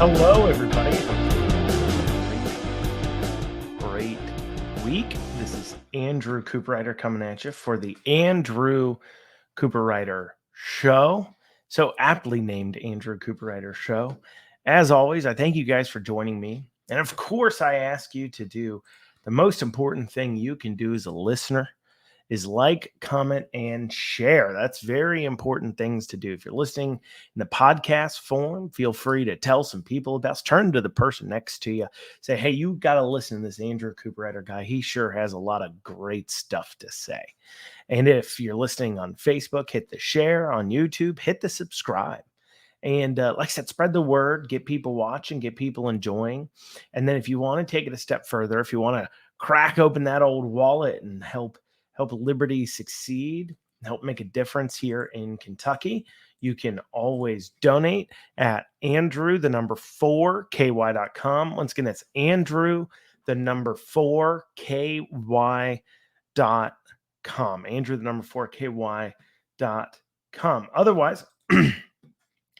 Hello, everybody. Great week. This is Andrew Cooperrider coming at you for the Andrew Cooperrider Show. So aptly named Andrew Cooperrider Show. As always, I thank you guys for joining me. And of course, I ask you to do the most important thing you can do as a listener is like, comment, and share. That's very important things to do. If you're listening in the podcast form, feel free to tell some people about it. Turn to the person next to you. Say, hey, you got to listen to this Andrew Cooperrider guy. He sure has a lot of great stuff to say. And if you're listening on Facebook, hit the share. On YouTube, hit the subscribe. And like I said, spread the word, get people watching, get people enjoying. And then if you want to take it a step further, if you want to crack open that old wallet and help Liberty succeed, help make a difference here in Kentucky, you can always donate at Andrew4ky.com. Once again, that's Andrew4ky.com. Andrew4ky.com. Otherwise,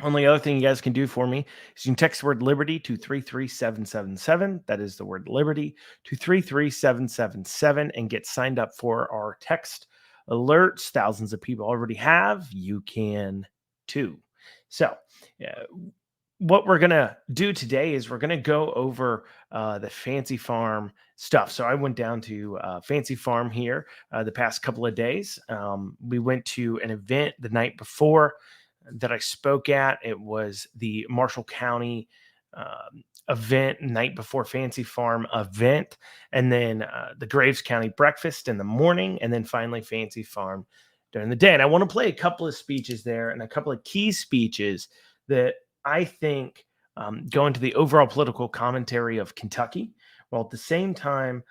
only other thing you guys can do for me is you can text the word Liberty to 33777. That is the word Liberty to 33777 and get signed up for our text alerts. Thousands of people already have. You can too. So what we're going to do today is we're going to go over the Fancy Farm stuff. So I went down to Fancy Farm here the past couple of days. We went to an event the night before that I spoke at. It was the Marshall County event, night before Fancy Farm event, and then the Graves County breakfast in the morning, and then finally Fancy Farm during the day. And I want to play a couple of speeches there and a couple of key speeches that I think go into the overall political commentary of Kentucky, while at the same time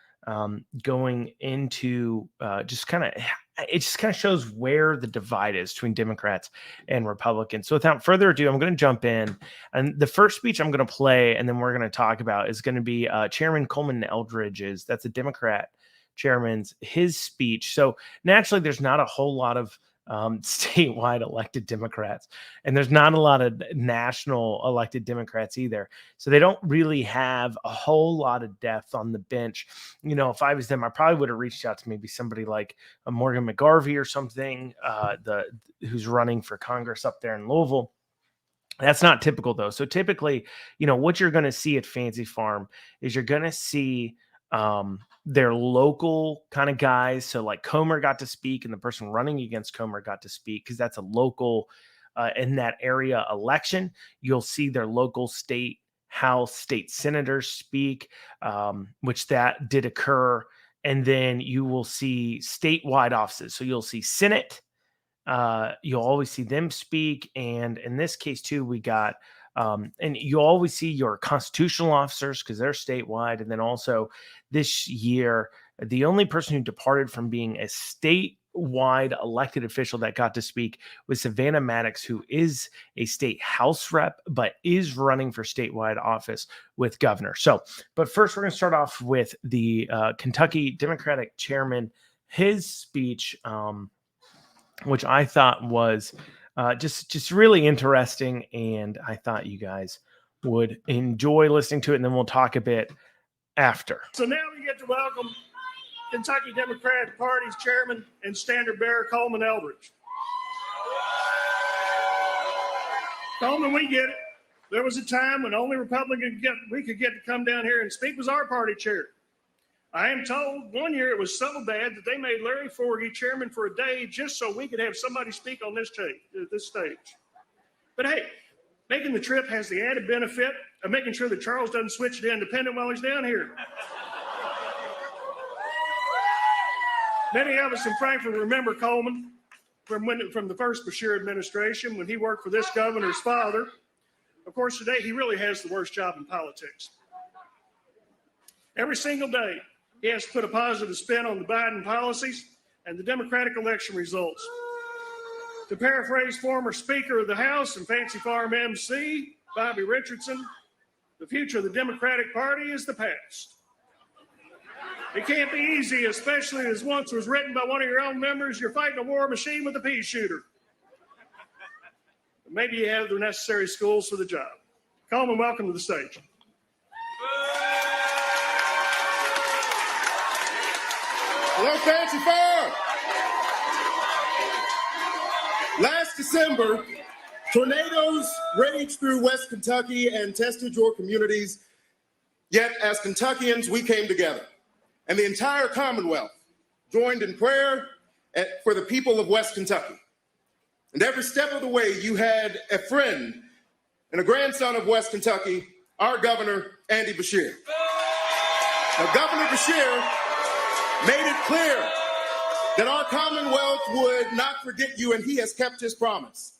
going into it just kind of shows where the divide is between Democrats and Republicans. So without further ado, I'm going to jump in. And the first speech I'm going to play and then we're going to talk about is going to be Chairman Coleman Eldridge's. That's a Democrat chairman's, his speech. So naturally, there's not a whole lot of statewide elected Democrats, and there's not a lot of national elected Democrats either. So they don't really have a whole lot of depth on the bench. You know, if I was them, I probably would have reached out to maybe somebody like a Morgan McGarvey or something, who's running for Congress up there in Louisville. That's not typical though. So typically, you know, what you're going to see at Fancy Farm is you're going to see their local kind of guys. So like Comer got to speak and the person running against Comer got to speak because that's a local in that area election. You'll see their local state house, state senators speak, which that did occur. And then you will see statewide offices. So you'll see Senate. You'll always see them speak. And in this case too, we got and you always see your constitutional officers because they're statewide. And then also this year, the only person who departed from being a statewide elected official that got to speak was Savannah Maddox, who is a state house rep, but is running for statewide office with governor. So, but first we're going to start off with the Kentucky Democratic chairman, his speech, which I thought was just really interesting, and I thought you guys would enjoy listening to it, and then we'll talk a bit after. So now we get to welcome Kentucky Democratic Party's chairman and standard bearer, Coleman Eldridge. Coleman, we get it. There was a time when only Republican we could get to come down here and speak was our party chair. I am told one year it was so bad that they made Larry Forgy chairman for a day just so we could have somebody speak on this stage. But hey, making the trip has the added benefit of making sure that Charles doesn't switch to independent while he's down here. Many of us in Frankfort remember Coleman from the first Beshear administration when he worked for this governor's father. Of course, today he really has the worst job in politics. Every single day, he has to put a positive spin on the Biden policies and the Democratic election results. To paraphrase former Speaker of the House and Fancy Farm MC, Bobby Richardson, the future of the Democratic Party is the past. It can't be easy, especially as once was written by one of your own members, you're fighting a war machine with a pea shooter. Maybe you have the necessary skills for the job. Coleman, welcome to the stage. Hello, Fancy Farm. Last December, tornadoes raged through West Kentucky and tested your communities. Yet, as Kentuckians, we came together, and the entire Commonwealth joined in prayer for the people of West Kentucky. And every step of the way, you had a friend and a grandson of West Kentucky, our governor, Andy Beshear. Now, Governor Beshear made it clear that our Commonwealth would not forget you, and he has kept his promise.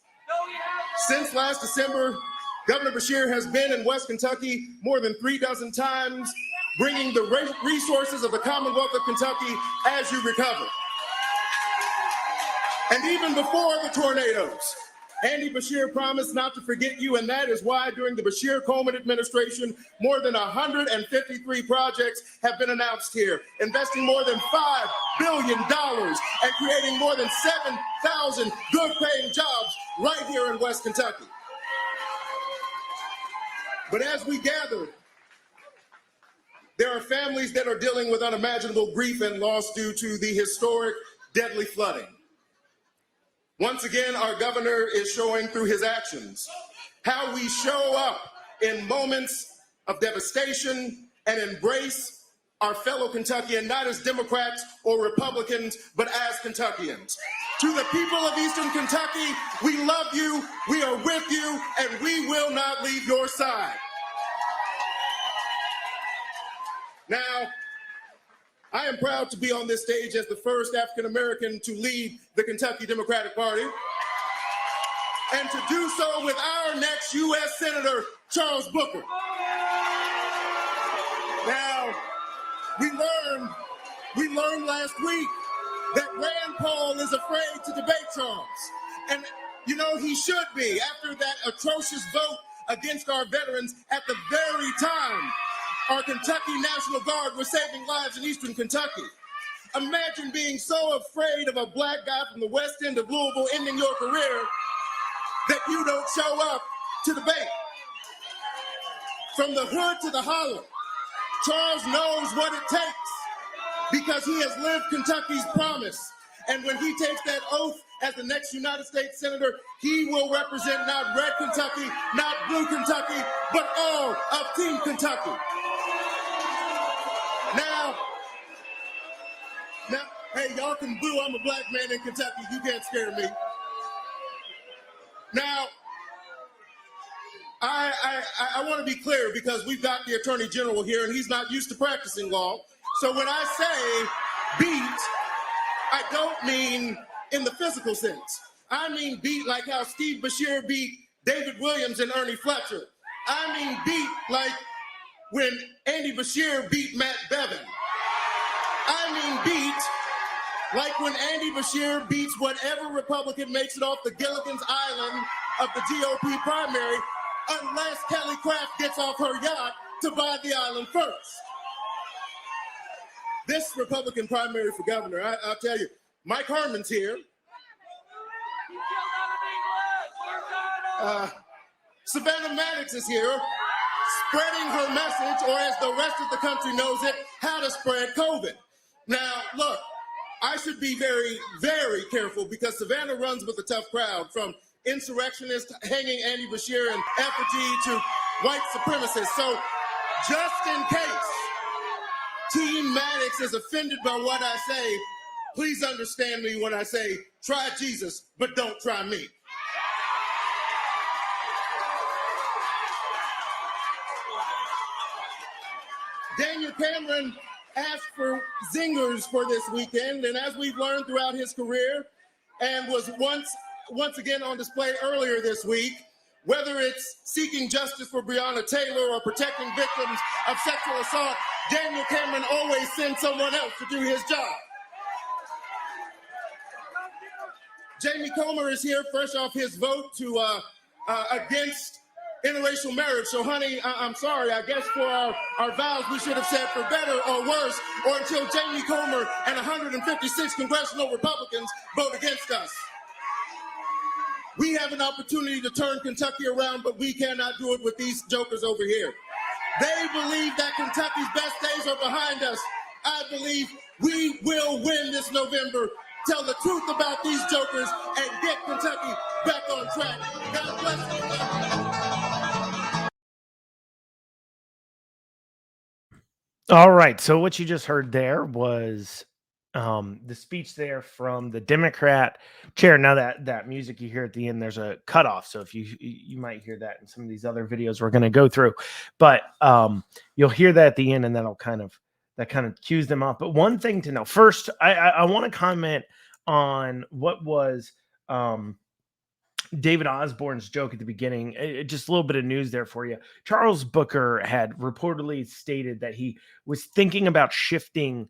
Since last December, Governor Beshear has been in West Kentucky more than 36 times, bringing the resources of the Commonwealth of Kentucky as you recover. And even before the tornadoes, Andy Beshear promised not to forget you, and that is why during the Beshear-Coleman administration, more than 153 projects have been announced here, investing more than $5 billion and creating more than 7,000 good-paying jobs right here in West Kentucky. But as we gather, there are families that are dealing with unimaginable grief and loss due to the historic, deadly flooding. Once again, our governor is showing through his actions how we show up in moments of devastation and embrace our fellow Kentuckians, not as Democrats or Republicans, but as Kentuckians. To the people of Eastern Kentucky, we love you, we are with you, and we will not leave your side. Now, I am proud to be on this stage as the first African-American to lead the Kentucky Democratic Party, and to do so with our next U.S. Senator, Charles Booker. Now, we learned last week that Rand Paul is afraid to debate Charles. And, you know, he should be after that atrocious vote against our veterans at the very time our Kentucky National Guard was saving lives in Eastern Kentucky. Imagine being so afraid of a black guy from the west end of Louisville ending your career that you don't show up to debate. From the hood to the holler, Charles knows what it takes because he has lived Kentucky's promise. And when he takes that oath as the next United States Senator, he will represent not red Kentucky, not blue Kentucky, but all of Team Kentucky. Now, hey, y'all can boo, I'm a black man in Kentucky. You can't scare me. Now, I want to be clear because we've got the Attorney General here and he's not used to practicing law. So when I say beat, I don't mean in the physical sense. I mean beat like how Steve Beshear beat David Williams and Ernie Fletcher. I mean beat like when Andy Beshear beat Matt Bevin. I mean beat like when Andy Beshear beats whatever Republican makes it off the Gilligan's Island of the GOP primary, unless Kelly Craft gets off her yacht to buy the island first. This Republican primary for governor, I'll tell you, Mike Harmon's here. Savannah Maddox is here, spreading her message, or as the rest of the country knows it, how to spread COVID. Now, look, I should be very, very careful because Savannah runs with a tough crowd, from insurrectionists hanging Andy Beshear in effigy to white supremacists. So just in case Team Maddox is offended by what I say, please understand me when I say, try Jesus, but don't try me. Daniel Cameron asked for zingers for this weekend, and as we've learned throughout his career, and was once again on display earlier this week, whether it's seeking justice for Breonna Taylor or protecting victims of sexual assault, Daniel Cameron always sends someone else to do his job. Jamie Comer is here fresh off his vote to against interracial marriage. So, honey, I'm sorry. I guess for our vows, we should have said for better or worse, or until Jamie Comer and 156 congressional Republicans vote against us. We have an opportunity to turn Kentucky around, but we cannot do it with these jokers over here. They believe that Kentucky's best days are behind us. I believe we will win this November. Tell the truth about these jokers and get Kentucky back on track. God bless you. All right. So what you just heard there was the speech there from the Democrat chair. Now that music you hear at the end, there's a cutoff. So if you might hear that in some of these other videos we're going to go through, but you'll hear that at the end, and that'll kind of cues them off. But one thing to know first, I want to comment on what was David Osborne's joke at the beginning. Just a little bit of news there for you. Charles Booker had reportedly stated that he was thinking about shifting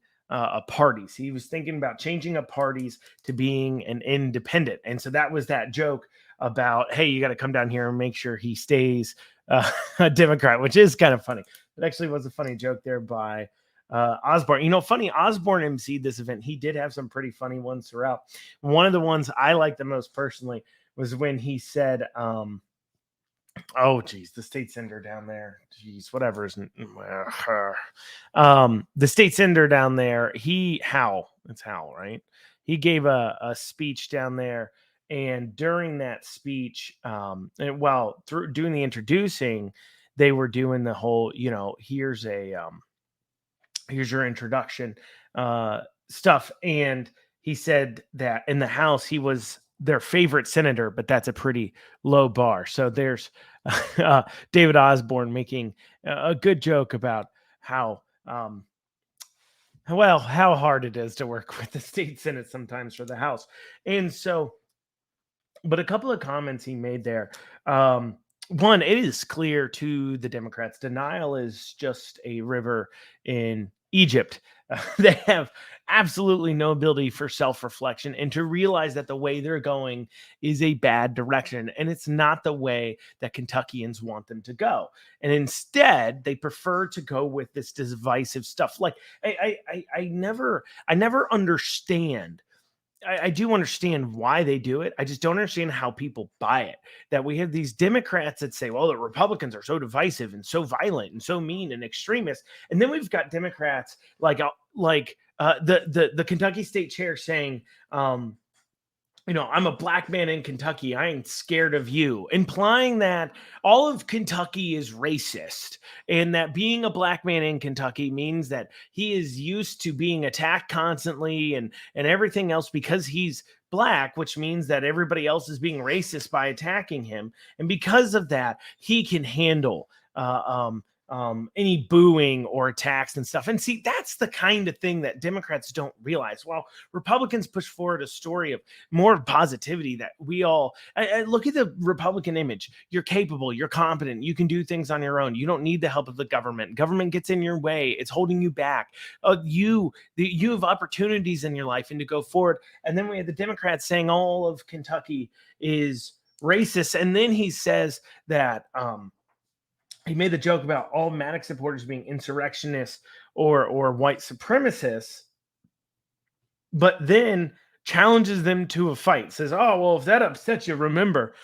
parties. He was thinking about changing up parties to being an independent. And so that was that joke about, hey, you got to come down here and make sure he stays a Democrat, which is kind of funny. It actually was a funny joke there by Osborne. You know, funny, Osborne emceed this event. He did have some pretty funny ones throughout. One of the ones I liked the most personally was when he said, oh geez, the state senator down there, geez, whatever is the state senator down there, it's Hal, right? He gave a speech down there, and during that speech, and while through doing the introducing, they were doing the whole, you know, here's your introduction stuff. And he said that in the House, he was their favorite senator, but that's a pretty low bar. So there's David Osborne making a good joke about how hard it is to work with the state Senate sometimes for the House. And so, but a couple of comments he made there. One, it is clear to the Democrats, denial is just a river in Egypt. They have absolutely no ability for self-reflection and to realize that the way they're going is a bad direction, and it's not the way that Kentuckians want them to go. And instead, they prefer to go with this divisive stuff. Like I never understand. I do understand why they do it. I just don't understand how people buy it. That we have these Democrats that say, well, the Republicans are so divisive and so violent and so mean and extremist. And then we've got Democrats like the Kentucky state chair saying, you know, I'm a black man in Kentucky. I ain't scared of you, implying that all of Kentucky is racist and that being a black man in Kentucky means that he is used to being attacked constantly and everything else because he's black, which means that everybody else is being racist by attacking him. And because of that, he can handle any booing or attacks and stuff. And see, that's the kind of thing that Democrats don't realize. While Republicans push forward a story of more positivity that we all look at the Republican image. You're capable, you're competent, you can do things on your own. You don't need the help of the government. Government gets in your way. It's holding you back. You have opportunities in your life and to go forward. And then we have the Democrats saying all of Kentucky is racist. And then he says that, he made the joke about all Maddox supporters being insurrectionists or white supremacists, but then challenges them to a fight. Says, "Oh well, if that upsets you, remember,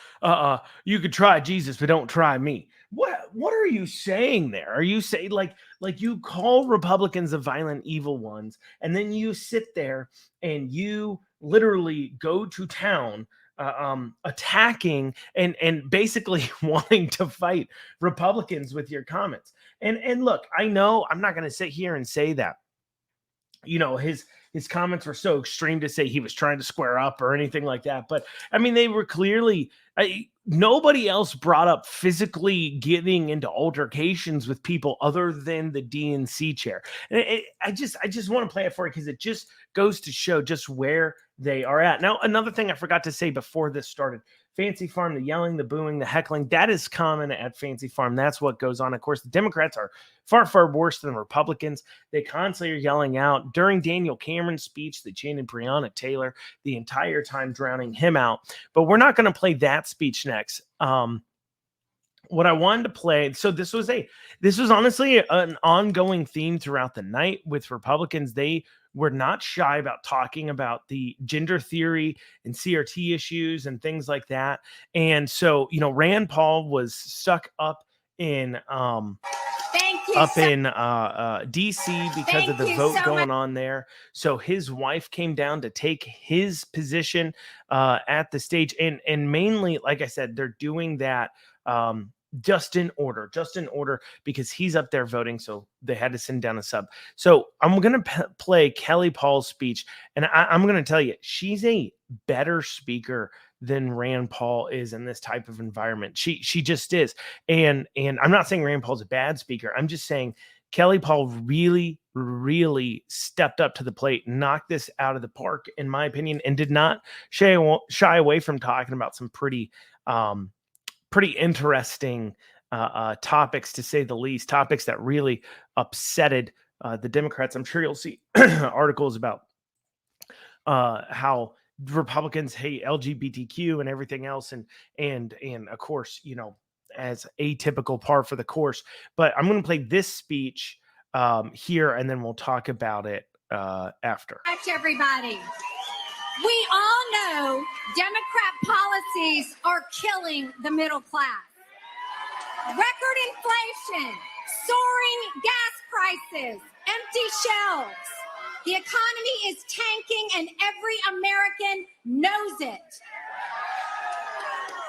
you could try Jesus, but don't try me." What are you saying there? Are you saying like you call Republicans the violent, evil ones, and then you sit there and you literally go to town attacking and basically wanting to fight Republicans with your comments. And look, I know I'm not going to sit here and say that, you know, his comments were so extreme to say he was trying to square up or anything like that. But I mean, they were clearly, nobody else brought up physically getting into altercations with people other than the DNC chair. And I just want to play it for you because it just goes to show just where they are at. Now, another thing I forgot to say before this started, Fancy Farm, the yelling, the booing, the heckling, that is common at Fancy Farm. That's what goes on. Of course, the Democrats are far, far worse than Republicans. They constantly are yelling out. During Daniel Cameron's speech, they chanted Breonna Taylor the entire time, drowning him out. But we're not going to play that speech next. What I wanted to play, so this was honestly an ongoing theme throughout the night with Republicans. They we're not shy about talking about the gender theory and CRT issues and things like that. And so, Rand Paul was stuck up in DC because of the vote going on there. So his wife came down to take his position at the stage, and mainly, like I said, they're doing that just in order because he's up there voting, so they had to send down a sub. So I'm gonna play Kelly Paul's speech, and I'm gonna tell you, she's a better speaker than Rand Paul is in this type of environment. She just is. And I'm not saying Rand Paul's a bad speaker. I'm just saying Kelly Paul really, really stepped up to the plate, knocked this out of the park, in my opinion, and did not shy away from talking about some pretty interesting topics, to say the least, topics that really upsetted the Democrats. I'm sure you'll see articles about how Republicans hate LGBTQ and everything else, and of course, as atypical par for the course. But I'm going to play this speech here, and then we'll talk about it after. Everybody, we all know Democrat policies are killing the middle class. Record inflation, soaring gas prices, empty shelves. The economy is tanking, and every American knows it.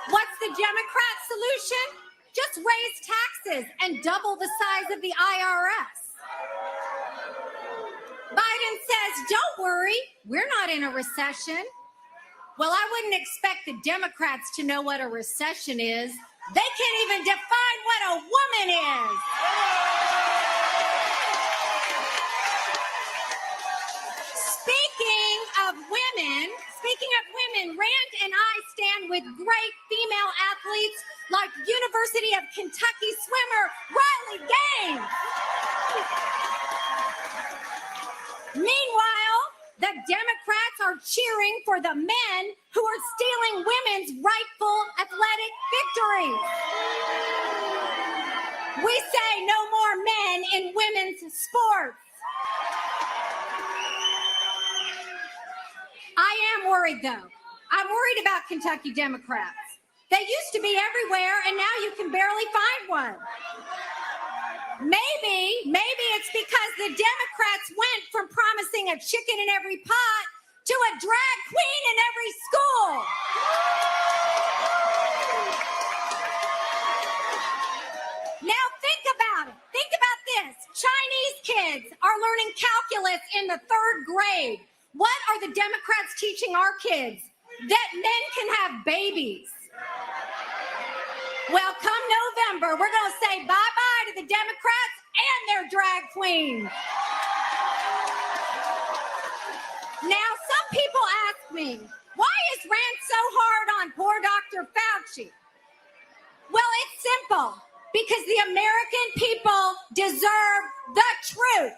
What's the Democrat solution? Just raise taxes and double the size of the IRS. Biden says, don't worry, we're not in a recession. Well, I wouldn't expect the Democrats to know what a recession is. They can't even define what a woman is. Speaking of women, Rand and I stand with great female athletes like University of Kentucky swimmer Riley Gaines. Meanwhile, the Democrats are cheering for the men who are stealing women's rightful athletic victories. We say no more men in women's sports. I am worried, though. I'm worried about Kentucky Democrats. They used to be everywhere, and now you can barely find one. Maybe it's because the Democrats went from promising a chicken in every pot to a drag queen in every school. Now think about it. Think about this. Chinese kids are learning calculus in the 3rd grade. What are the Democrats teaching our kids? That men can have babies. Well, come November, we're going to say bye-bye to the Democrats and their drag queens. Now, some people ask me, why is Rand so hard on poor Dr. Fauci? Well, it's simple. Because the American people deserve the truth.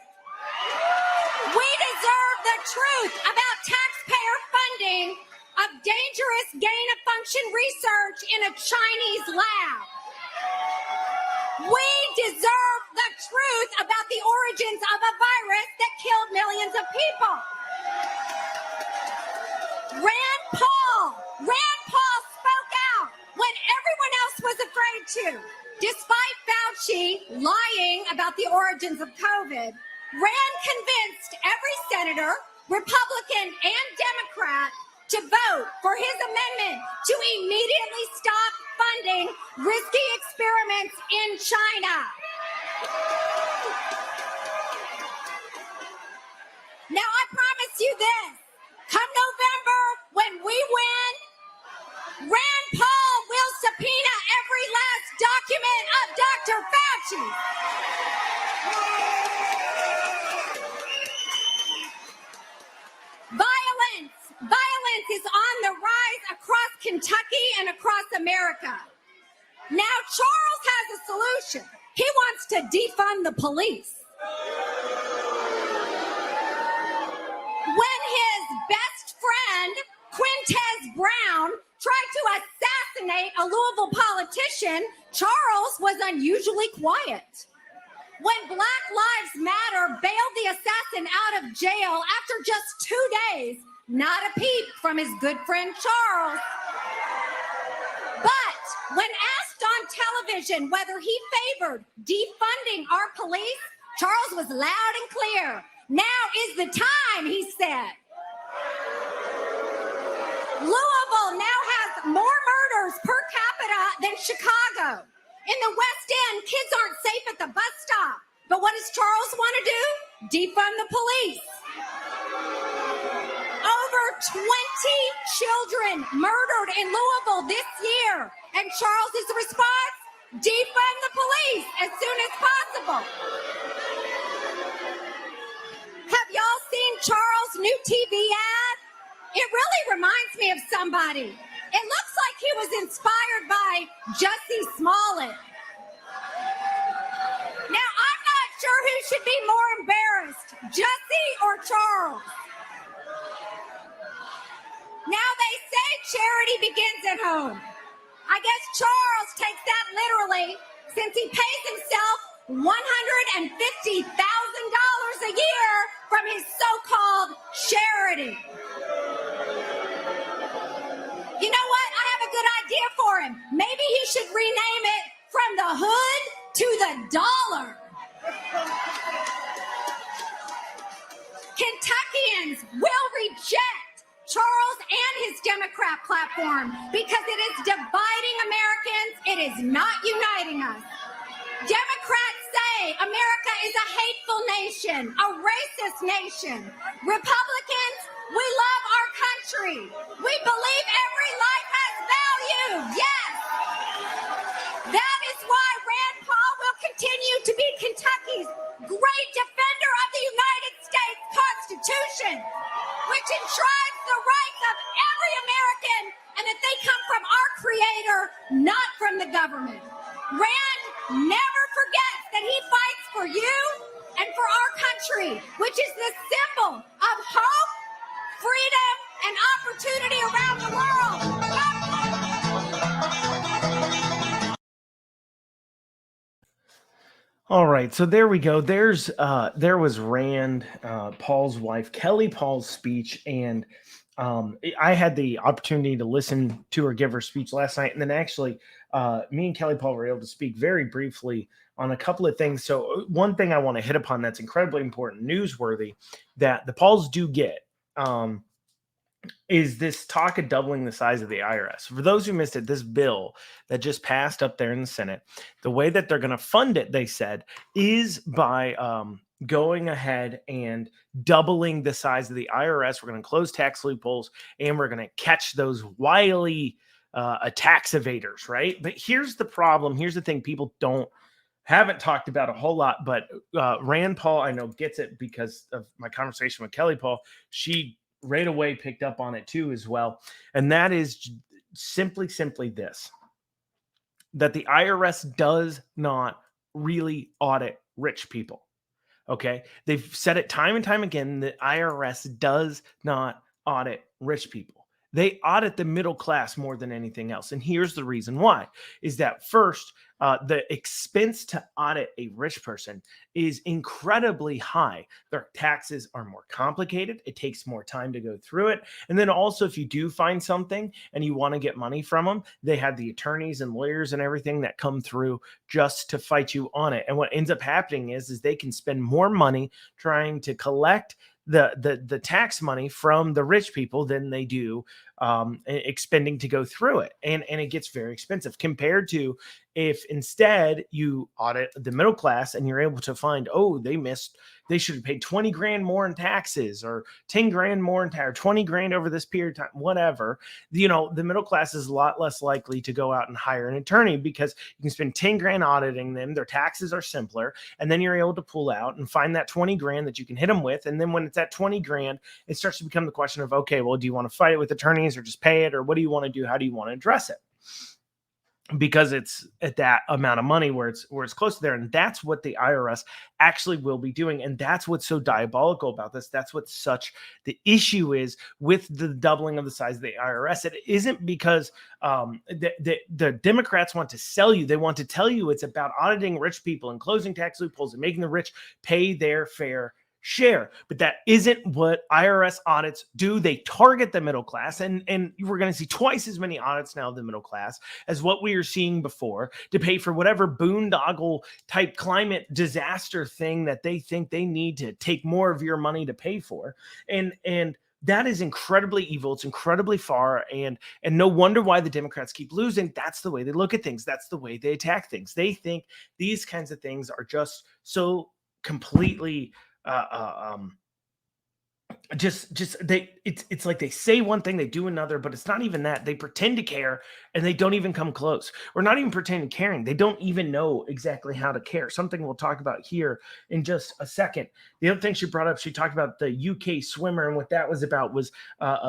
We deserve the truth about taxpayer funding of dangerous gain-of-function research in a Chinese lab. We deserve the truth about the origins of a virus that killed millions of people. Rand Paul spoke out when everyone else was afraid to. Despite Fauci lying about the origins of COVID, Rand convinced every senator, Republican and Democrat, to vote for his amendment to immediately stop funding risky experiments in China. Now, I promise you this. Come November, when we win, Rand Paul will subpoena every last document of Dr. Fauci. Violence is on the rise across Kentucky and across America. Now Charles has a solution. He wants to defund the police. When his best friend, Quintez Brown, tried to assassinate a Louisville politician, Charles was unusually quiet. when Black Lives Matter bailed the assassin out of jail after just 2 days, not a peep from his good friend Charles. But when asked on television whether he favored defunding our police, Charles was loud and clear. Now is the time, he said. Louisville now has more murders per capita than Chicago. In the West End, kids aren't safe at the bus stop. But what does Charles want to do? Defund the police. Over 20 children murdered in Louisville this year. And Charles's response? Defund the police as soon as possible. Have y'all seen Charles' new TV ad? It really reminds me of somebody. It looks like he was inspired by Jussie Smollett. Now, I'm not sure who should be more embarrassed, Jussie or Charles. Now they say charity begins at home. I guess Charles takes that literally since he pays himself $150,000 a year from his so-called charity. You know what? I have a good idea for him. Maybe he should rename it from the hood to the dollar. Kentuckians will reject Charles and his Democrat platform because it is dividing Americans. It is not uniting us. Democrats say America is a hateful nation, a racist nation. Republicans, we love our country. We believe every life has value. Yes. That is why Rand Paul will continue to be Kentucky's great defender of the United States Constitution, which enshrines the rights of every American and that they come from our Creator, not from the government. Rand never forgets that he fights for you and for our country, which is the symbol of hope, freedom, and opportunity around the world. All right, so there we go. There was Rand Paul's wife, Kelly Paul's speech, and I had the opportunity to listen to her give her speech last night, and then actually, me and Kelly Paul were able to speak very briefly on a couple of things. So one thing I want to hit upon that's incredibly important, newsworthy, that the Pauls do get. Is this talk of doubling the size of the IRS. For those who missed it, this bill that just passed up there in the Senate, the way that they're going to fund it, they said, is by going ahead and doubling the size of the IRS. We're going to close tax loopholes and we're going to catch those wily tax evaders, right? But here's the problem. Here's the thing people haven't talked about a whole lot, but Rand Paul, I know, gets it because of my conversation with Kelly Paul. She right away picked up on it too as well. And that is simply this, that the IRS does not really audit rich people. Okay. They've said it time and time again. The IRS does not audit rich people. They audit the middle class more than anything else. And here's the reason why, is that first, the expense to audit a rich person is incredibly high. Their taxes are more complicated. It takes more time to go through it. And then also, if you do find something and you want to get money from them, they have the attorneys and lawyers and everything that come through just to fight you on it. And what ends up happening is they can spend more money trying to collect the tax money from the rich people than they do expending to go through it. And it gets very expensive compared to if instead you audit the middle class and you're able to find, oh, they should have paid 20 grand more in taxes or 10 grand more in tax, or 20 grand over this period of time, whatever. The middle class is a lot less likely to go out and hire an attorney because you can spend 10 grand auditing them. Their taxes are simpler. And then you're able to pull out and find that 20 grand that you can hit them with. And then when it's at 20 grand, it starts to become the question of, okay, well, do you want to fight it with attorneys or just pay it? Or what do you want to do? How do you want to address it? because it's at that amount of money where it's close to there. And that's what the IRS actually will be doing. And that's what's so diabolical about this. That's what such the issue is with the doubling of the size of the IRS. It isn't because the Democrats want to sell you. They want to tell you it's about auditing rich people and closing tax loopholes and making the rich pay their fair share. But that isn't what IRS audits do. They target the middle class, and we're going to see twice as many audits now of the middle class as what we were seeing before to pay for whatever boondoggle type climate disaster thing that they think they need to take more of your money to pay for. And that is incredibly evil. It's incredibly far, and no wonder why the Democrats keep losing. That's the way they look at things. That's the way they attack things. They think these kinds of things are just so completely it's like they say one thing, they do another, but it's not even that. They pretend to care and they don't even come close. Or not even pretending caring. They don't even know exactly how to care. Something we'll talk about here in just a second. The other thing she brought up, she talked about the UK swimmer, and what that was about was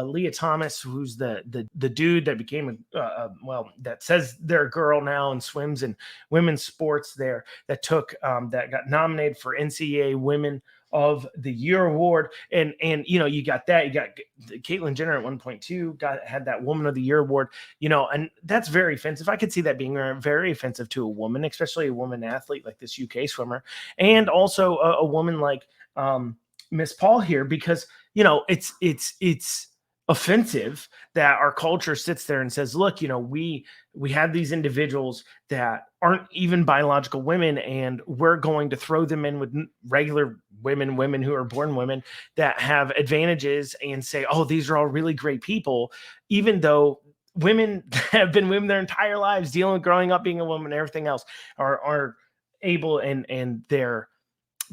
Leah Thomas, who's the dude that became that says they're a girl now and swims in women's sports there, that got nominated for NCAA Women of the Year award. And you got Caitlyn Jenner at 1.2 had that Woman of the Year award, and that's very offensive. I could see that being very offensive to a woman, especially a woman athlete like this UK swimmer, and also a woman like Miss Paul here, because it's offensive that our culture sits there and says, look, we have these individuals that aren't even biological women, and we're going to throw them in with regular women who are born women that have advantages, and say, oh, these are all really great people, even though women have been women their entire lives, dealing with growing up being a woman and everything else, are able, and their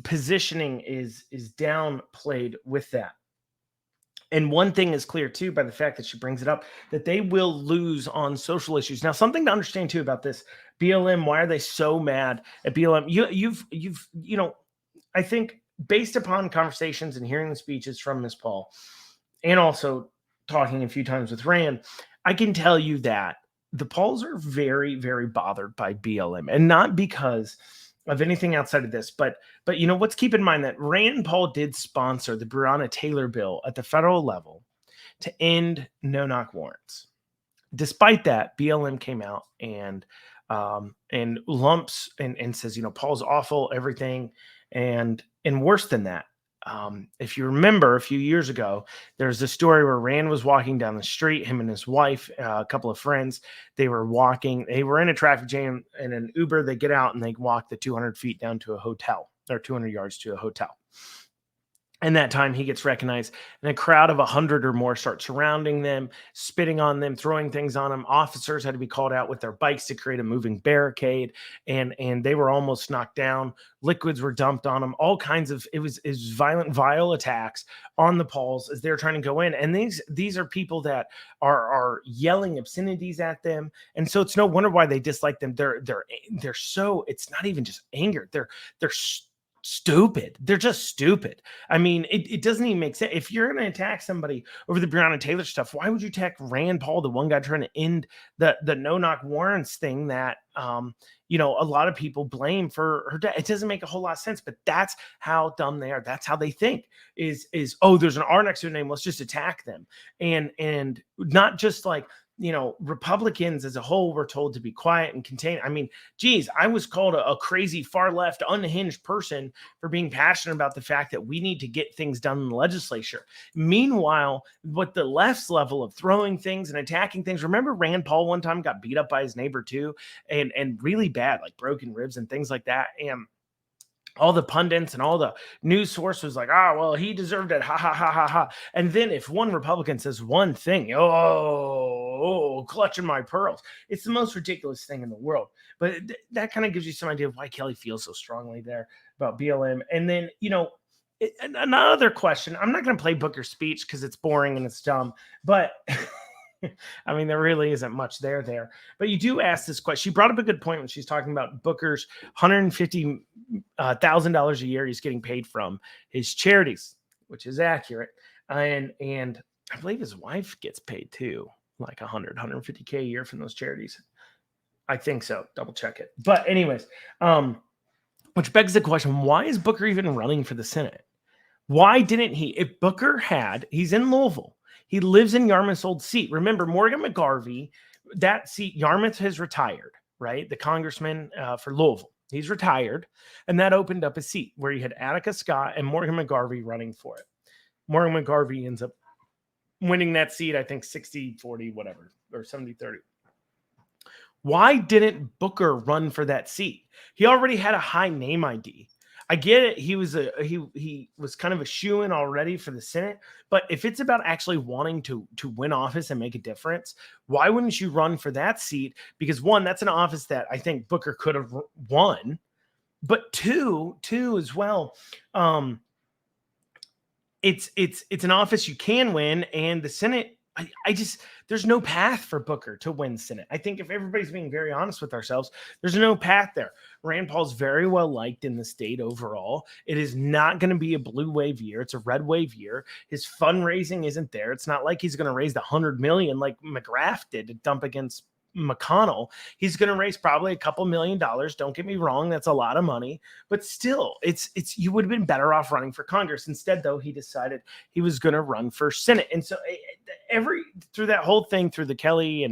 positioning is downplayed with that. And one thing is clear too, by the fact that she brings it up, that they will lose on social issues. Now, something to understand too about this BLM, why are they so mad at BLM? You've I think, based upon conversations and hearing the speeches from Ms. Paul, and also talking a few times with Rand, I can tell you that the Pauls are very, very bothered by BLM, and not because of anything outside of this, but let's keep in mind that Rand Paul did sponsor the Breonna Taylor bill at the federal level to end no-knock warrants. Despite that, BLM came out and lumps and says, Paul's awful, everything, and worse than that. If you remember a few years ago, there's a story where Rand was walking down the street, him and his wife, a couple of friends, they were in a traffic jam in an Uber. They get out and they walk the 200 feet down to a hotel, or 200 yards to a hotel. And that time he gets recognized, and a crowd of 100 or more start surrounding them, spitting on them, throwing things on them. Officers had to be called out with their bikes to create a moving barricade, and they were almost knocked down. Liquids were dumped on them. All kinds of it was violent, vile attacks on the Pauls as they're trying to go in. And these are people that are yelling obscenities at them, and so it's no wonder why they dislike them. They're so, it's not even just anger. They're stupid. They're just stupid. I mean, it doesn't even make sense. If you're going to attack somebody over the Breonna Taylor stuff, why would you attack Rand Paul, the one guy trying to end the no-knock warrants thing that a lot of people blame for her death? It doesn't make a whole lot of sense, but that's how dumb they are. That's how they think is, oh, there's an R next to a name, let's just attack them. And not just like, Republicans as a whole were told to be quiet and contain. I mean, geez, I was called a crazy far left, unhinged person for being passionate about the fact that we need to get things done in the legislature. Meanwhile, what the left's level of throwing things and attacking things, remember Rand Paul one time got beat up by his neighbor too, and really bad, like broken ribs and things like that. And all the pundits and all the news sources was like, well, he deserved it. Ha, ha, ha, ha, ha. And then if one Republican says one thing, clutching my pearls. It's the most ridiculous thing in the world. But that kind of gives you some idea of why Kelly feels so strongly there about BLM. And then, another question. I'm not going to play Booker's speech because it's boring and it's dumb. But I mean, there really isn't much there. But you do ask this question. She brought up a good point when she's talking about Booker's $150,000 a year he's getting paid from his charities, which is accurate. And I believe his wife gets paid too, like $150K a year from those charities. I think so. Double check it. But anyways, which begs the question, why is Booker even running for the Senate? Why didn't he? If Booker he's in Louisville. He lives in Yarmouth's old seat. Remember, Morgan McGarvey, that seat, Yarmouth has retired, right? The congressman for Louisville. He's retired. And that opened up a seat where you had Attica Scott and Morgan McGarvey running for it. Morgan McGarvey ends up winning that seat, I think 60-40, whatever, or 70-30. Why didn't Booker run for that seat? He already had a high name ID. I get it. He was kind of a shoo-in already for the Senate. But if it's about actually wanting to win office and make a difference, why wouldn't you run for that seat? Because one, that's an office that I think Booker could have won. But two as well, it's an office you can win, and the Senate. I just, there's no path for Booker to win Senate. I think if everybody's being very honest with ourselves, there's no path there. Rand Paul's very well liked in the state overall. It is not going to be a blue wave year. It's a red wave year. His fundraising isn't there. It's not like he's going to raise the $100 million like McGrath did to dump against McConnell. He's going to raise probably a couple $1 million. Don't get me wrong. That's a lot of money, but still it's, you would have been better off running for Congress. Instead, though, he decided he was going to run for Senate. And so through that whole thing, through the Kelly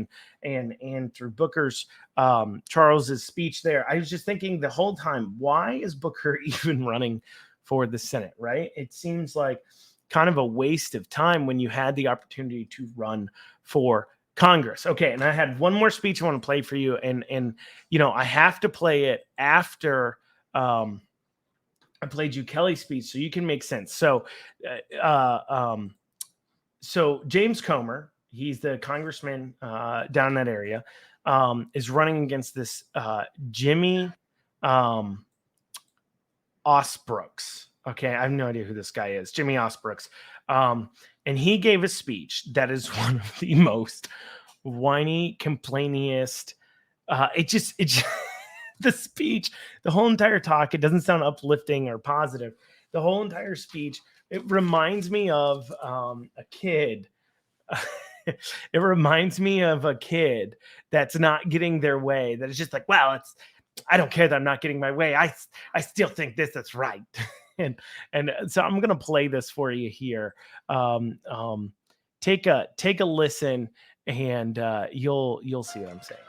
and through Booker's, Charles's speech there, I was just thinking the whole time, why is Booker even running for the Senate? Right. It seems like kind of a waste of time when you had the opportunity to run for Congress. Okay, and I had one more speech I want to play for you, and you know, I have to play it after I played you Kelly's speech so you can make sense. So so James Comer, he's the congressman down in that area, is running against this Jimmy Osbrooks. Okay, I have no idea who this guy is. Jimmy Osbrooks. And he gave a speech that is one of the most whiny, complainiest. It just the speech, the whole entire talk, it doesn't sound uplifting or positive. The whole entire speech, it reminds me of a kid. It reminds me of a kid that's not getting their way. That is just like, wow, I don't care that I'm not getting my way. I still think that's right. And so I'm gonna play this for you here. Take a listen, and you'll see what I'm saying.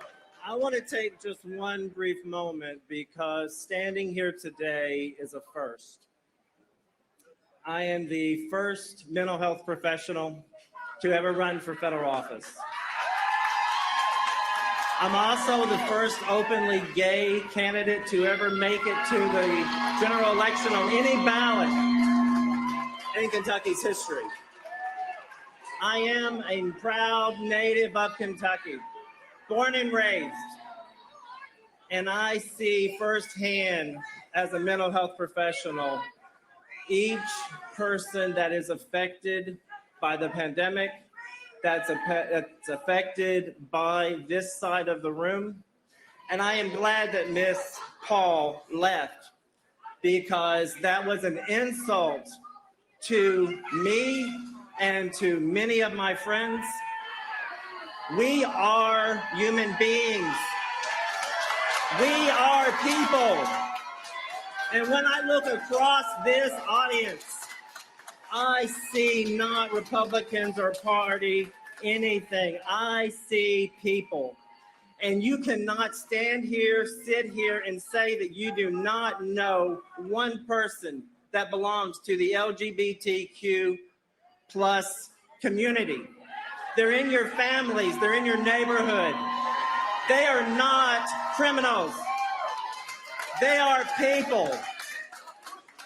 I want to take just one brief moment because standing here today is a first. I am the first mental health professional to ever run for federal office. I'm also the first openly gay candidate to ever make it to the general election on any ballot in Kentucky's history. I am a proud native of Kentucky, born and raised, and I see firsthand as a mental health professional each person that is affected by the pandemic, that's affected by this side of the room. And I am glad that Ms. Paul left, because that was an insult to me and to many of my friends. We are human beings. We are people. And when I look across this audience, I see not Republicans or party, anything. I see people. And you cannot stand here, sit here, and say that you do not know one person that belongs to the LGBTQ plus community. They're in your families. They're in your neighborhood. They are not criminals. They are people.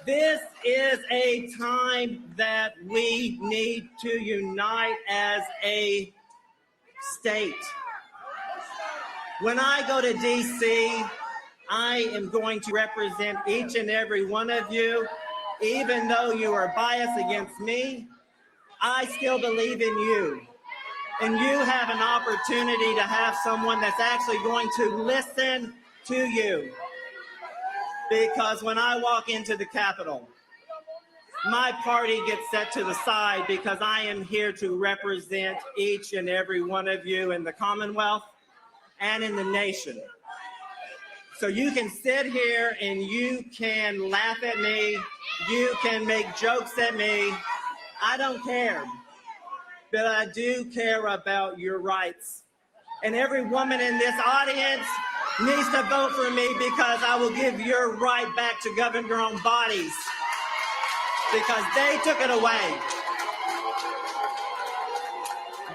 This is a time that we need to unite as a state. When I go to DC, I am going to represent each and every one of you. Even though you are biased against me, I still believe in you. And you have an opportunity to have someone that's actually going to listen to you. Because when I walk into the Capitol, my party gets set to the side because I am here to represent each and every one of you in the Commonwealth. and in the nation. So you can sit here and you can laugh at me, you can make jokes at me. I don't care. But I do care about your rights. And every woman in this audience needs to vote for me, because I will give your right back to govern your own bodies, because they took it away.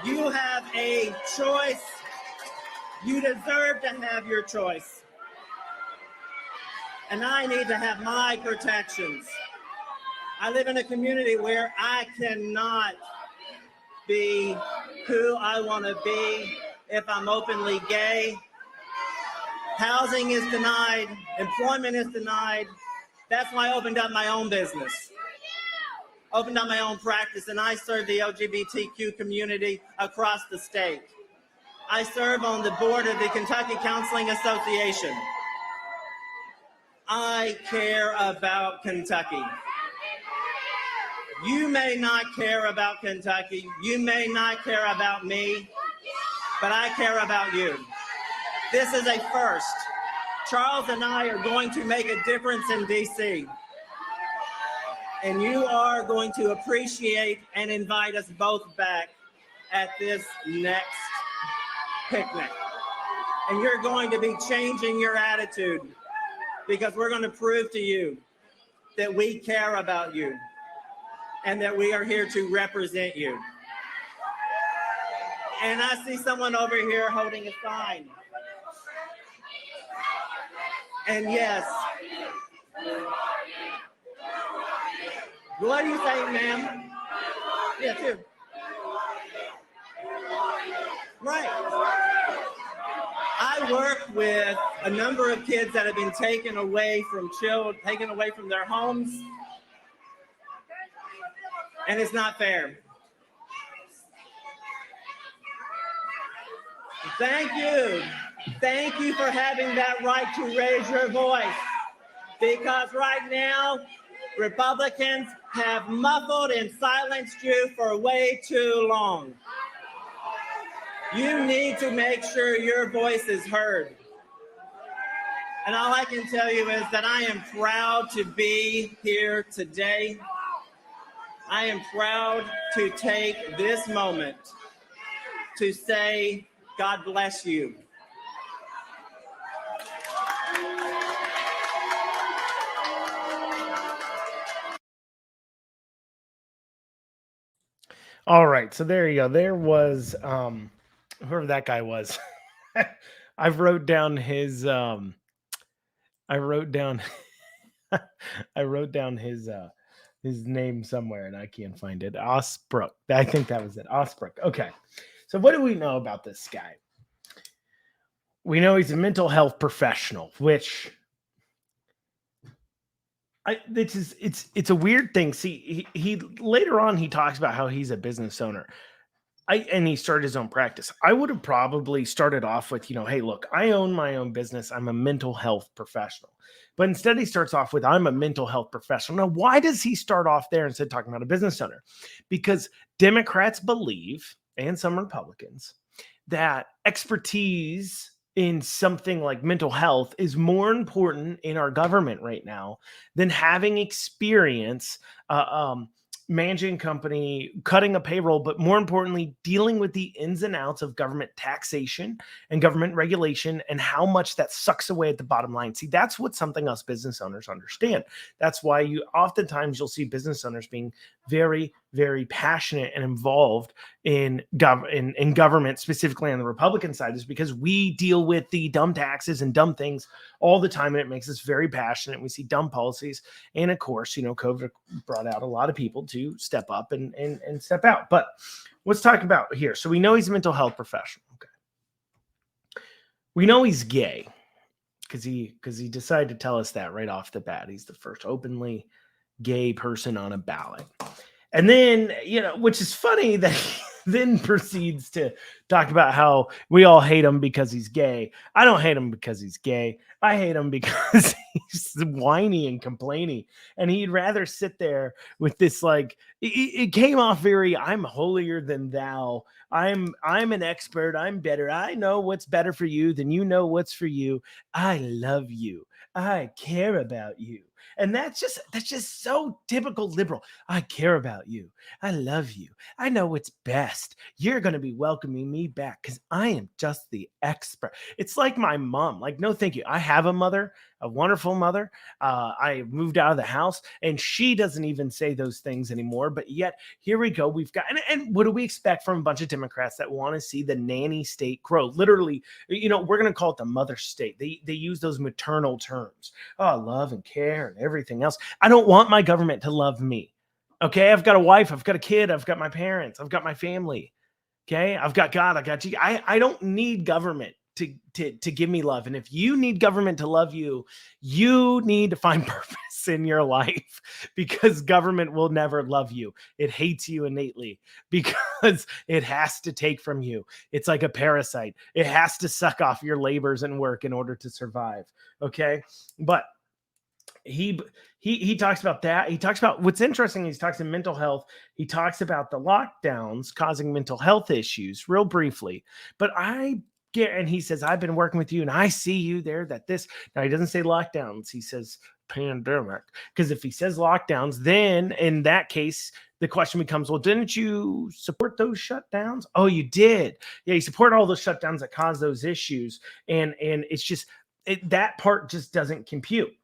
You have a choice. You deserve to have your choice. And I need to have my protections. I live in a community where I cannot be who I want to be if I'm openly gay. Housing is denied. Employment is denied. That's why I opened up my own business, opened up my own practice, and I serve the LGBTQ community across the state. I serve on the board of the Kentucky Counseling Association. I care about Kentucky. You may not care about Kentucky. You may not care about me, but I care about you. This is a first. Charles and I are going to make a difference in D.C. And you are going to appreciate and invite us both back at this next picnic. And you're going to be changing your attitude, because we're going to prove to you that we care about you and that we are here to represent you. And I see someone over here holding a sign. And yes. What do you say, ma'am? Yeah, too. Right. I work with a number of kids that have been taken away from their homes. And it's not fair. Thank you. Thank you for having that right to raise your voice. Because right now, Republicans have muffled and silenced you for way too long. You need to make sure your voice is heard. And all I can tell you is that I am proud to be here today. I am proud to take this moment to say, God bless you. All right, so there you go. There was whoever that guy was. I wrote down his I wrote down his name somewhere and I can't find it. Osbrook. I think that was it. Osbrook. Okay. So what do we know about this guy? We know he's a mental health professional, which it's a weird thing. See, he later on he talks about how he's a business owner. And he started his own practice. I would have probably started off with, hey, look, I own my own business. I'm a mental health professional. But instead he starts off with, I'm a mental health professional. Now, why does he start off there instead of talking about a business owner? Because Democrats believe, and some Republicans, that expertise in something like mental health is more important in our government right now than having experience managing a company, cutting a payroll, but more importantly, dealing with the ins and outs of government taxation and government regulation and how much that sucks away at the bottom line. See, that's what something us business owners understand. That's why oftentimes you'll see business owners being very, very passionate and involved in government, specifically on the Republican side, is because we deal with the dumb taxes and dumb things all the time, and it makes us very passionate. We see dumb policies, and of course, COVID brought out a lot of people to step up and step out. But let's talk about here. So we know he's a mental health professional. Okay, we know he's gay because he decided to tell us that right off the bat. He's the first openly gay person on a ballot. And then, which is funny that then proceeds to talk about how we all hate him because he's gay. I don't hate him because he's gay. I hate him because he's whiny and complaining. And he'd rather sit there with this, like, it came off very, I'm holier than thou. I'm an expert. I'm better. I know what's better for you than you know what's for you. I love you. I care about you. And that's just so typical liberal. I care about you. I love you. I know what's best. You're going to be welcoming me back because I am just the expert. It's like my mom. Like, no, thank you. I have a mother, a wonderful mother. I moved out of the house and she doesn't even say those things anymore. But yet here we go. We've got, and what do we expect from a bunch of Democrats that want to see the nanny state grow? Literally, we're going to call it the mother state. They use those maternal terms. Oh, love and care and everything else. I don't want my government to love me. Okay, I've got a wife, I've got a kid, I've got my parents, I've got my family. Okay, I've got God, I've got you. I don't need government to give me love. And if you need government to love you, you need to find purpose in your life, because government will never love you. It hates you innately because it has to take from you. It's like a parasite. It has to suck off your labors and work in order to survive. Okay, but he talks about that. He talks about what's interesting. He talks about mental health. He talks about the lockdowns causing mental health issues real briefly. But and he says, I've been working with you and I see you there now he doesn't say lockdowns. He says pandemic, because if he says lockdowns, then in that case, the question becomes, well, didn't you support those shutdowns? Oh, you did. Yeah. You support all those shutdowns that cause those issues. And it's just, that part just doesn't compute.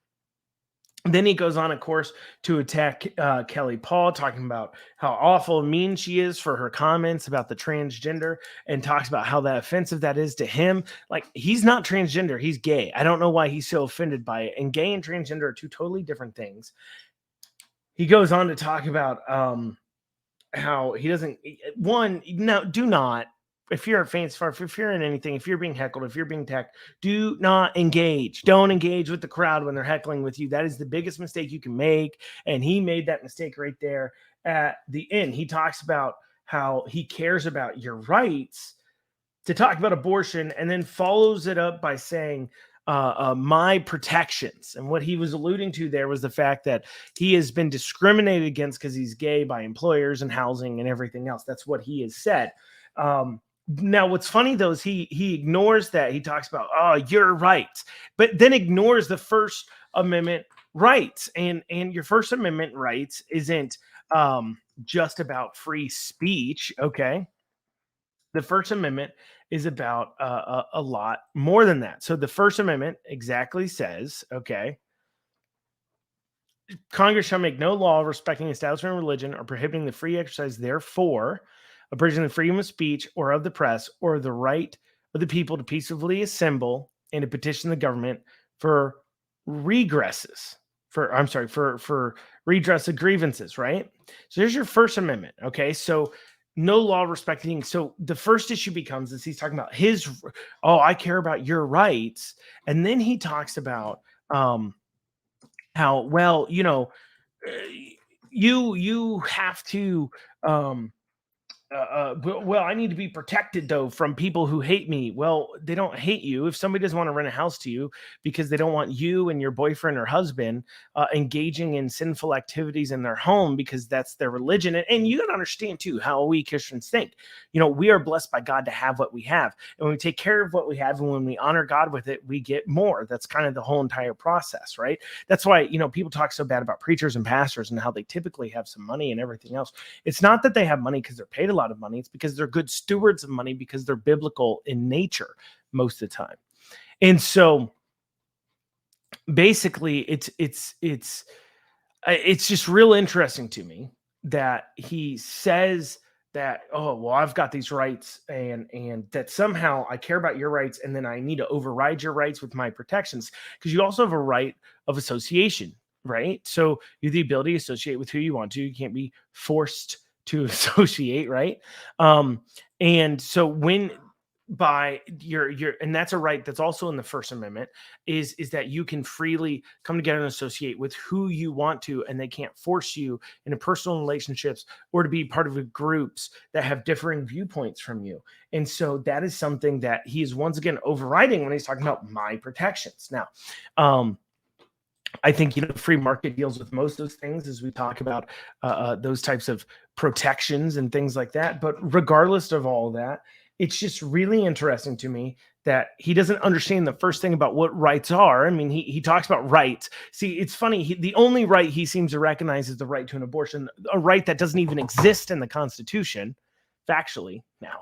Then he goes on, of course, to attack Kelly Paul, talking about how awful and mean she is for her comments about the transgender, and talks about how that offensive that is to him. Like, he's not transgender, he's gay. I don't know why he's so offended by it. And gay and transgender are two totally different things. He goes on to talk about how he doesn't, do not, if you're a fan, if you're in anything, if you're being heckled, if you're being attacked, do not engage. Don't engage with the crowd when they're heckling with you. That is the biggest mistake you can make. And he made that mistake right there at the end. He talks about how he cares about your rights to talk about abortion, and then follows it up by saying, my protections. And what he was alluding to there was the fact that he has been discriminated against because he's gay by employers and housing and everything else. That's what he has said. Now, what's funny, though, is he ignores that. He talks about, your rights, but then ignores the First Amendment rights. And your First Amendment rights isn't just about free speech, okay? The First Amendment is about a lot more than that. So the First Amendment exactly says, okay, Congress shall make no law respecting establishment of religion or prohibiting the free exercise therefore, abridging the freedom of speech or of the press, or the right of the people to peacefully assemble and to petition the government for redress of grievances, right? So there's your First Amendment, okay? So no law respecting. So the first issue becomes is he's talking about I care about your rights. And then he talks about how, well, you have to, well, I need to be protected, though, from people who hate me. Well, they don't hate you. If somebody doesn't want to rent a house to you because they don't want you and your boyfriend or husband engaging in sinful activities in their home because that's their religion. And you got to understand, too, how we Christians think. We are blessed by God to have what we have. And when we take care of what we have and when we honor God with it, we get more. That's kind of the whole entire process, right? That's why, people talk so bad about preachers and pastors and how they typically have some money and everything else. It's not that they have money because they're paid a lot of money. It's because they're good stewards of money, because they're biblical in nature most of the time. And so basically it's just real interesting to me that he says that, I've got these rights and that somehow I care about your rights, and then I need to override your rights with my protections, because you also have a right of association, right? So you have the ability to associate with who you want to. You can't be forced to associate, right? And so when by your and that's a right that's also in the First Amendment, is that you can freely come together and associate with who you want to, and they can't force you into personal relationships or to be part of groups that have differing viewpoints from you. And so that is something that he is once again overriding when he's talking about my protections. Now, I think, free market deals with most of those things as we talk about those types of protections and things like that. But regardless of all that, it's just really interesting to me that he doesn't understand the first thing about what rights are. I mean, he talks about rights. See, it's funny. The only right he seems to recognize is the right to an abortion, a right that doesn't even exist in the Constitution, factually now.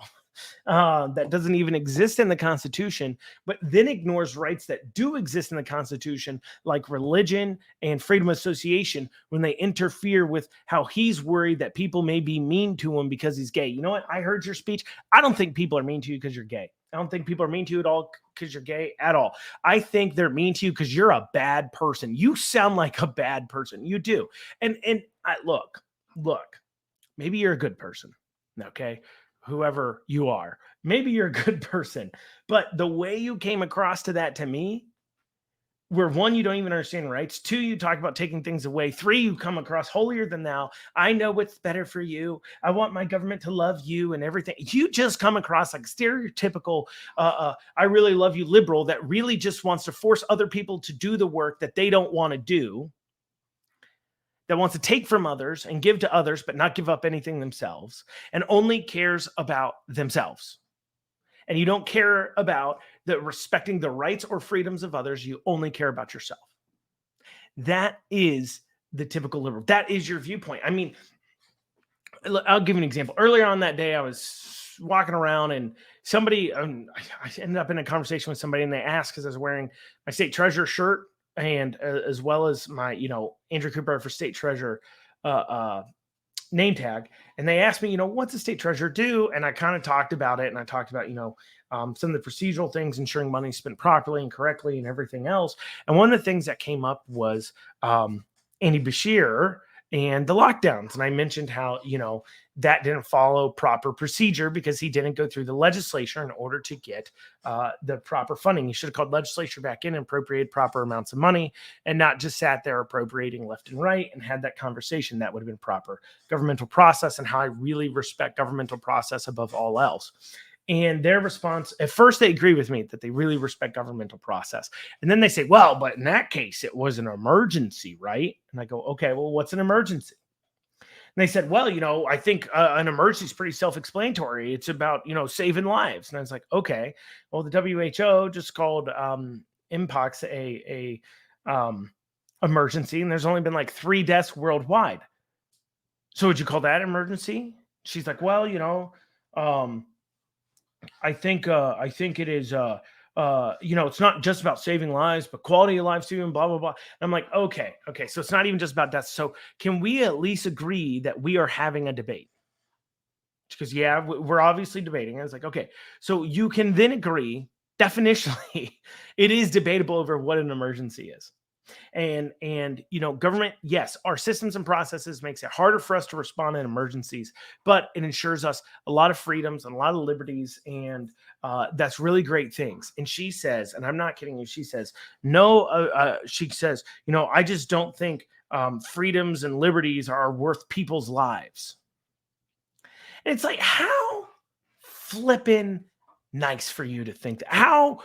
That doesn't even exist in the Constitution, but then ignores rights that do exist in the Constitution, like religion and freedom of association, when they interfere with how he's worried that people may be mean to him because he's gay. You know what? I heard your speech. I don't think people are mean to you because you're gay. I don't think people are mean to you at all because you're gay at all. I think they're mean to you because you're a bad person. You sound like a bad person. You do. And look, maybe you're a good person. Okay. Whoever you are, maybe you're a good person, but the way you came across to me, where one, you don't even understand rights. Two, you talk about taking things away. Three, you come across holier than thou. I know what's better for you. I want my government to love you and everything. You just come across like stereotypical, I really love you liberal that really just wants to force other people to do the work that they don't want to do, that wants to take from others and give to others, but not give up anything themselves, and only cares about themselves. And you don't care about respecting the rights or freedoms of others. You only care about yourself. That is the typical liberal. That is your viewpoint. I mean, I'll give you an example. Earlier on that day, I was walking around and somebody, I ended up in a conversation with somebody, and they asked, because I was wearing my state treasurer shirt, and as well as my, Andrew Cooperrider for state treasurer name tag. And they asked me, what's the state treasurer do? And I kind of talked about it. And I talked about, some of the procedural things, ensuring money spent properly and correctly and everything else. And one of the things that came up was Andy Beshear and the lockdowns. And I mentioned how, that didn't follow proper procedure because he didn't go through the legislature in order to get the proper funding. He should have called legislature back in and appropriated proper amounts of money, and not just sat there appropriating left and right and had that conversation. That would have been proper governmental process, and how I really respect governmental process above all else. And their response, at first they agree with me that they really respect governmental process. And then they say, well, but in that case, it was an emergency, right? And I go, okay, well, what's an emergency? And they said, well, I think an emergency is pretty self-explanatory. It's about, saving lives. And I was like, okay, well, the WHO just called Mpox a emergency, and there's only been like 3 deaths worldwide. So would you call that emergency? She's like, well, I think it is, it's not just about saving lives, but quality of lives too, and blah, blah, blah. And I'm like, okay. So it's not even just about death. So can we at least agree that we are having a debate? Because we're obviously debating. I was like, okay, so you can then agree, definitionally, it is debatable over what an emergency is. And government, yes, our systems and processes makes it harder for us to respond in emergencies, but it ensures us a lot of freedoms and a lot of liberties, and that's really great things. And she says, and I'm not kidding you, she says, I just don't think freedoms and liberties are worth people's lives. And it's like, how flippin' nice for you to think that. How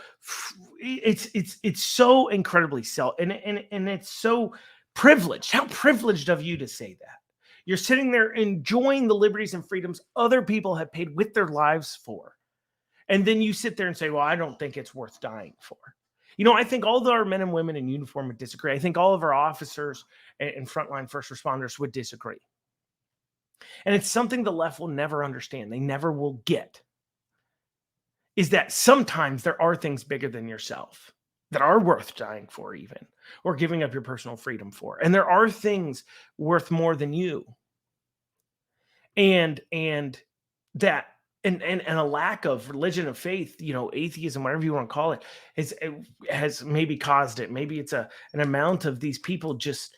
it's so incredibly and it's so privileged. How privileged of you to say that. You're sitting there enjoying the liberties and freedoms other people have paid with their lives for. And then you sit there and say, well, I don't think it's worth dying for. I think all of our men and women in uniform would disagree. I think all of our officers and frontline first responders would disagree. And it's something the left will never understand. They never will get. Is that sometimes there are things bigger than yourself that are worth dying for, even, or giving up your personal freedom for. And there are things worth more than you. And that, and a lack of religion of faith, atheism, whatever you want to call it, has maybe caused it. Maybe it's an amount of these people just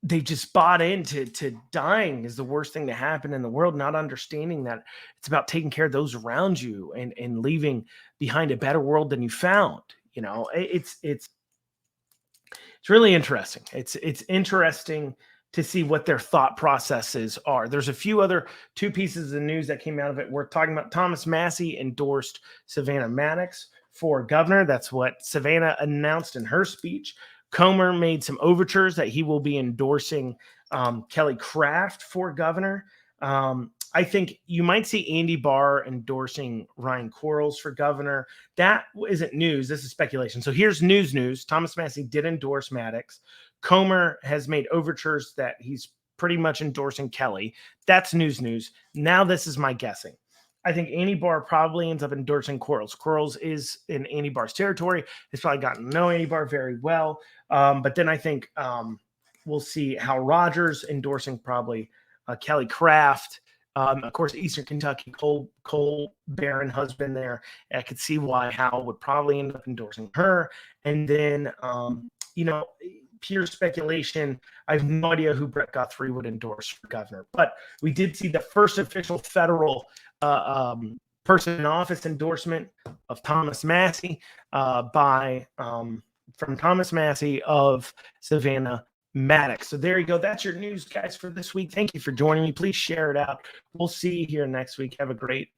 they just bought into dying is the worst thing to happen in the world, not understanding that it's about taking care of those around you and leaving behind a better world than you found. You know, it's really interesting. It's interesting to see what their thought processes are. There's a few other two pieces of news that came out of it. We're talking about Thomas Massey endorsed Savannah Maddox for governor. That's what Savannah announced in her speech. Comer made some overtures that he will be endorsing Kelly Craft for governor. I think you might see Andy Barr endorsing Ryan Quarles for governor. That isn't news. This is speculation. So here's news. Thomas Massey did endorse Maddox. Comer has made overtures that he's pretty much endorsing Kelly. That's news. Now this is my guessing. I think Andy Barr probably ends up endorsing Quarles. Quarles is in Andy Barr's territory. He's probably gotten to know Andy Barr very well. But then I think we'll see Hal Rogers endorsing probably Kelly Craft. Of course, Eastern Kentucky coal baron husband there. I could see why Hal would probably end up endorsing her. And then, pure speculation. I have no idea who Brett Guthrie would endorse for governor. But we did see the first official federal person in office endorsement of Thomas Massey from Thomas Massey of Savannah Maddox. So there you go. That's your news, guys, for this week. Thank you for joining me. Please share it out. We'll see you here next week. Have a great